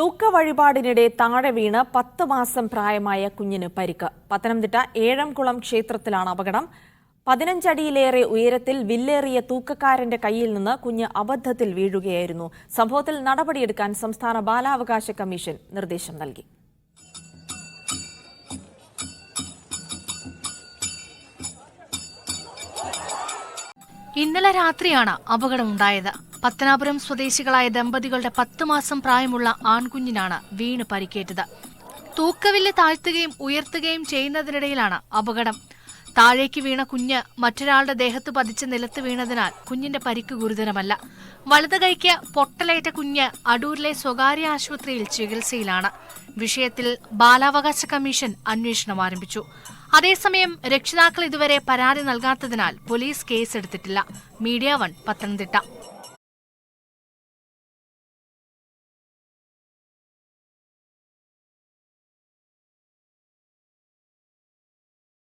തൂക്ക വഴിപാടിനിടെ താഴെ വീണ് 10 മാസം പ്രായമായ കുഞ്ഞിന് പരിക്ക്. പത്തനംതിട്ട ഏഴംകുളം ക്ഷേത്രത്തിലാണ് അപകടം. 15 അടിയിലേറെ ഉയരത്തിൽ വില്ലേറിയ തൂക്കക്കാരന്റെ കയ്യിൽ നിന്ന് കുഞ്ഞ് അബദ്ധത്തിൽ വീഴുകയായിരുന്നു. സംഭവത്തിൽ നടപടിയെടുക്കാൻ സംസ്ഥാന ബാലാവകാശ കമ്മീഷൻ നിർദ്ദേശം നൽകി. ഇന്നലെ രാത്രിയാണ് അപകടമുണ്ടായത്. പത്തനാപുരം സ്വദേശികളായ ദമ്പതികളുടെ 10 മാസം പ്രായമുള്ള ആൺകുഞ്ഞിനാണ് വീണ് പരിക്കേറ്റത്. തൂക്കവില്ല് താഴ്ത്തുകയും ഉയർത്തുകയും ചെയ്യുന്നതിനിടയിലാണ് അപകടം. താഴേക്ക് വീണ കുഞ്ഞ് മറ്റൊരാളുടെ ദേഹത്ത് പതിച്ച് നിലത്ത് വീണതിനാൽ കുഞ്ഞിന്റെ പരിക്ക് ഗുരുതരമല്ല. വലത് കൈക്ക് പൊട്ടലേറ്റ കുഞ്ഞ് അടൂരിലെ സ്വകാര്യ ആശുപത്രിയിൽ ചികിത്സയിലാണ്. വിഷയത്തിൽ ബാലാവകാശ കമ്മീഷൻ അന്വേഷണം ആരംഭിച്ചു. അതേസമയം രക്ഷിതാക്കൾ ഇതുവരെ പരാതി നൽകാത്തതിനാൽ പോലീസ് കേസെടുത്തിട്ടില്ല. മീഡിയ 1 പത്തനംതിട്ട.